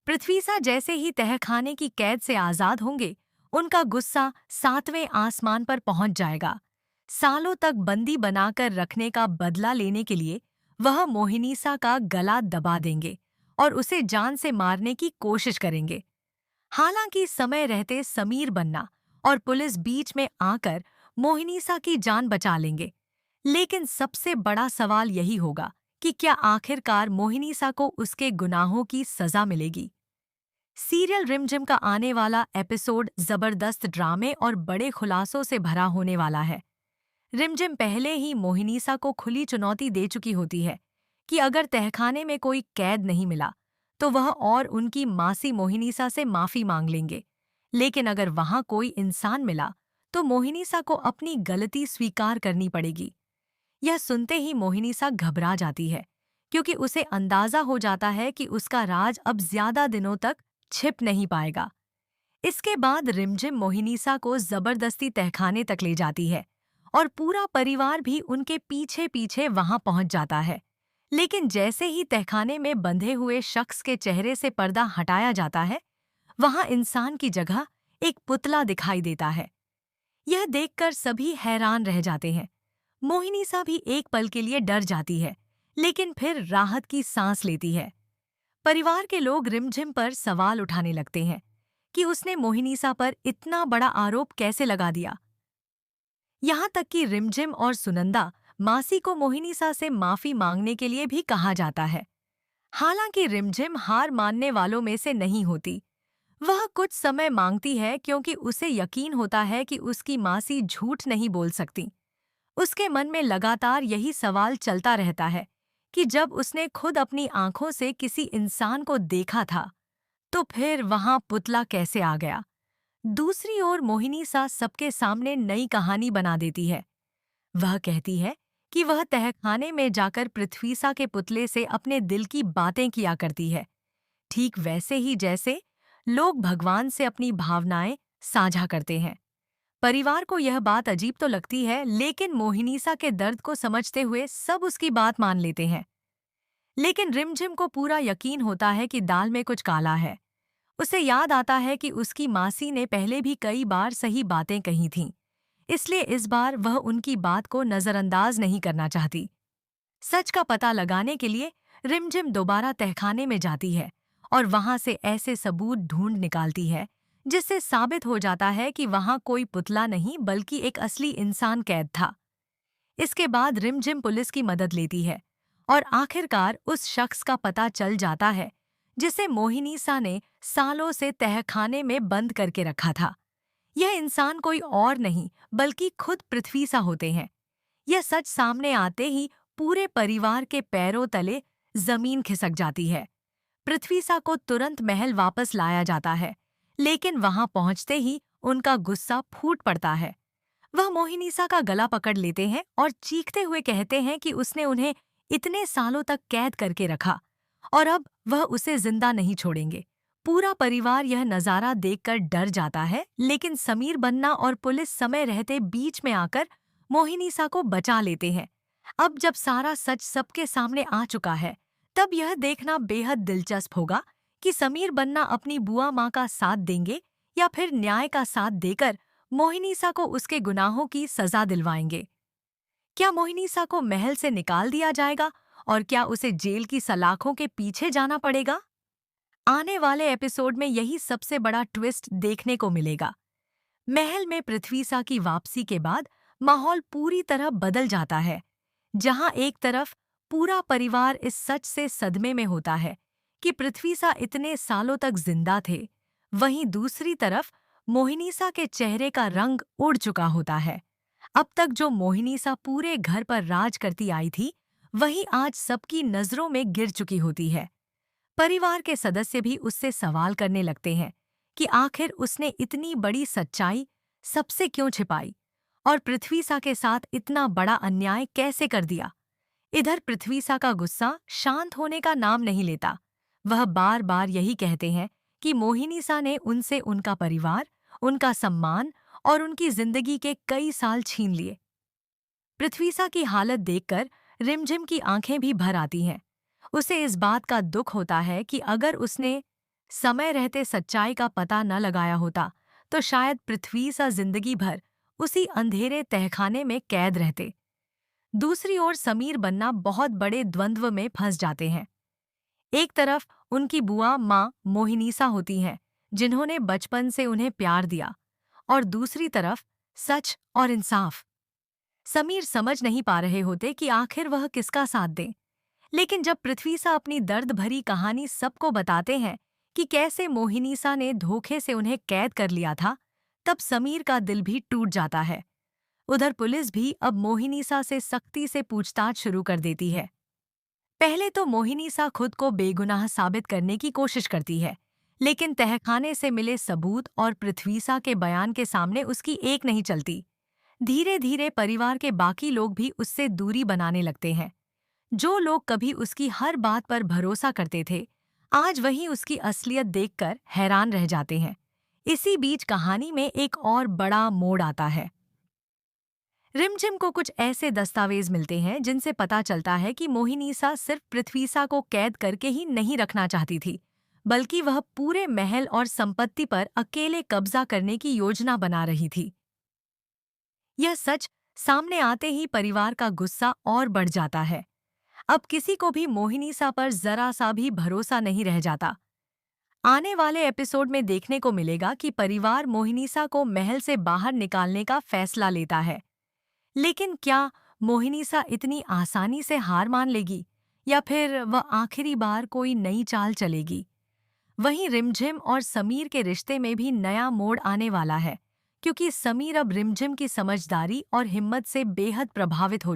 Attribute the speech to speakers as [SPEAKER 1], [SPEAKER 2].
[SPEAKER 1] पृथ्वीसा जैसे ही तहखाने की कैद से आजाद होंगे, उनका गुस्सा सातवें आसमान पर पहुंच जाएगा। सालों तक बंदी बनाकर रखने का बदला लेने के लिए वह मोहिनीसा का गला दबा देंगे और उसे जान से मारने की कोशिश करेंगे। हालांकि समय रहते समीर बन्ना और पुलिस बीच में आकर मोहिनीसा की जान बचा लेंगे, लेकिन सबसे बड़ा सवाल यही होगा कि क्या आखिरकार मोहिनीसा को उसके गुनाहों की सजा मिलेगी। सीरियल रिमझिम का आने वाला एपिसोड जबरदस्त ड्रामे और बड़े खुलासों से भरा होने वाला है। रिमझिम पहले ही मोहिनीसा को खुली चुनौती दे चुकी होती है कि अगर तहखाने में कोई कैद नहीं मिला तो वह और उनकी मासी मोहिनीसा से माफी मांग लेंगे। लेकिन अगर वहां कोई इंसान मिला तो मोहिनीसा को अपनी गलती स्वीकार करनी पड़ेगी। यह सुनते ही मोहिनीसा घबरा जाती है, क्योंकि उसे अंदाजा हो जाता है कि उसका राज अब ज्यादा दिनों तक छिप नहीं पाएगा। इसके बाद रिमझिम मोहिनीसा को जबरदस्ती तहखाने तक ले जाती है और पूरा परिवार भी उनके पीछे पीछे वहां पहुंच जाता है। लेकिन जैसे ही तहखाने में बंधे हुए शख्स के चेहरे से पर्दा हटाया जाता है, वहां इंसान की जगह एक पुतला दिखाई देता है। यह देखकर सभी हैरान रह जाते हैं। मोहिनीसा भी एक पल के लिए डर जाती है, लेकिन फिर राहत की सांस लेती है। परिवार के लोग रिमझिम पर सवाल उठाने लगते हैं कि उसने मोहिनीसा पर इतना बड़ा आरोप कैसे लगा दिया। यहाँ तक कि रिमझिम और सुनंदा मासी को मोहिनीसा से माफी मांगने के लिए भी कहा जाता है। हालांकि रिमझिम हार मानने वालों में से नहीं होती। वह कुछ समय मांगती है क्योंकि उसे यकीन होता है कि उसकी मासी झूठ नहीं बोल सकती। उसके मन में लगातार यही सवाल चलता रहता है कि जब उसने खुद अपनी आंखों से किसी इंसान को देखा था, तो फिर वहां पुतला कैसे आ गया। दूसरी ओर मोहिनीसा सबके सामने नई कहानी बना देती है। वह कहती है कि वह तहखाने में जाकर पृथ्वीसा के पुतले से अपने दिल की बातें किया करती है, ठीक वैसे ही जैसे लोग भगवान से अपनी भावनाएं साझा करते हैं। परिवार को यह बात अजीब तो लगती है, लेकिन मोहिनीसा के दर्द को समझते हुए सब उसकी बात मान लेते हैं। लेकिन रिमझिम को पूरा यकीन होता है कि दाल में कुछ काला है। उसे याद आता है कि उसकी मासी ने पहले भी कई बार सही बातें कही थीं, इसलिए इस बार वह उनकी बात को नजरअंदाज नहीं करना चाहती। सच का पता लगाने के लिए रिमझिम दोबारा तहखाने में जाती है और वहां से ऐसे सबूत ढूंढ निकालती है जिससे साबित हो जाता है कि वहां कोई पुतला नहीं बल्कि एक असली इंसान कैद था। इसके बाद रिमझिम पुलिस की मदद लेती है और आखिरकार उस शख्स का पता चल जाता है जिसे मोहिनीसा ने सालों से तहखाने में बंद करके रखा था। यह इंसान कोई और नहीं बल्कि खुद पृथ्वीसा होते हैं। यह सच सामने आते ही पूरे परिवार के पैरों तले जमीन खिसक जाती है। पृथ्वीसा को तुरंत महल वापस लाया जाता है, लेकिन वहां पहुंचते ही उनका गुस्सा फूट पड़ता है। वह मोहिनीसा का गला पकड़ लेते हैं और चीखते हुए कहते हैं कि उसने उन्हें इतने सालों तक कैद करके रखा और अब वह उसे जिंदा नहीं छोड़ेंगे। पूरा परिवार यह नजारा देखकर डर जाता है, लेकिन समीर बन्ना और पुलिस समय रहते बीच में आकर मोहिनीसा को बचा लेते हैं। अब जब सारा सच सबके सामने आ चुका है, तब यह देखना बेहद दिलचस्प होगा कि समीर बन्ना अपनी बुआ माँ का साथ देंगे या फिर न्याय का साथ देकर मोहिनीसा को उसके गुनाहों की सजा दिलवाएंगे। क्या मोहिनीसा को महल से निकाल दिया जाएगा और क्या उसे जेल की सलाखों के पीछे जाना पड़ेगा? आने वाले एपिसोड में यही सबसे बड़ा ट्विस्ट देखने को मिलेगा। महल में पृथ्वीसा की वापसी के बाद माहौल पूरी तरह बदल जाता है। जहां एक तरफ पूरा परिवार इस सच से सदमे में होता है कि पृथ्वीसा इतने सालों तक जिंदा थे, वहीं दूसरी तरफ मोहिनीसा के चेहरे का रंग उड़ चुका होता है। अब तक जो मोहिनीसा पूरे घर पर राज करती आई थी, वही आज सबकी नजरों में गिर चुकी होती है। परिवार के सदस्य भी उससे सवाल करने लगते हैं कि आखिर उसने इतनी बड़ी सच्चाई सबसे क्यों छिपाई और पृथ्वीसा के साथ इतना बड़ा अन्याय कैसे कर दिया। इधर पृथ्वीसा का गुस्सा शांत होने का नाम नहीं लेता। वह बार बार यही कहते हैं कि मोहिनीसा ने उनसे उनका परिवार, उनका सम्मान और उनकी जिंदगी के कई साल छीन लिए। पृथ्वीसा की हालत देखकर रिमझिम की आंखें भी भर आती हैं। उसे इस बात का दुख होता है कि अगर उसने समय रहते सच्चाई का पता न लगाया होता तो शायद पृथ्वी सा जिंदगी भर उसी अंधेरे तहखाने में कैद रहते। दूसरी ओर समीर बन्ना बहुत बड़े द्वंद्व में फंस जाते हैं। एक तरफ उनकी बुआ माँ मोहिनीसा होती हैं, जिन्होंने बचपन से उन्हें प्यार दिया, और दूसरी तरफ सच और इंसाफ। समीर समझ नहीं पा रहे होते कि आखिर वह किसका साथ दें। लेकिन जब पृथ्वीसा अपनी दर्द भरी कहानी सबको बताते हैं कि कैसे मोहिनीसा ने धोखे से उन्हें कैद कर लिया था, तब समीर का दिल भी टूट जाता है। उधर पुलिस भी अब मोहिनीसा से सख्ती से पूछताछ शुरू कर देती है। पहले तो मोहिनीसा खुद को बेगुनाह साबित करने की कोशिश करती है, लेकिन तहखाने से मिले सबूत और पृथ्वीसा के बयान के सामने उसकी एक नहीं चलती। धीरे धीरे परिवार के बाकी लोग भी उससे दूरी बनाने लगते हैं। जो लोग कभी उसकी हर बात पर भरोसा करते थे, आज वही उसकी असलियत देखकर हैरान रह जाते हैं। इसी बीच कहानी में एक और बड़ा मोड़ आता है। रिमझिम को कुछ ऐसे दस्तावेज मिलते हैं जिनसे पता चलता है कि मोहिनीसा सिर्फ पृथ्वीसा को कैद करके ही नहीं रखना चाहती थी, बल्कि वह पूरे महल और संपत्ति पर अकेले कब्जा करने की योजना बना रही थी। यह सच सामने आते ही परिवार का गुस्सा और बढ़ जाता है। अब किसी को भी मोहिनीसा पर जरा सा भी भरोसा नहीं रह जाता। आने वाले एपिसोड में देखने को मिलेगा कि परिवार मोहिनीसा को महल से बाहर निकालने का फैसला लेता है। लेकिन क्या मोहिनीसा इतनी आसानी से हार मान लेगी, या फिर वह आखिरी बार कोई नई चाल चलेगी? वहीं रिमझिम और समीर के रिश्ते में भी नया मोड़ आने वाला है, क्योंकि समीर अब रिमझिम की समझदारी और हिम्मत से बेहद प्रभावित हो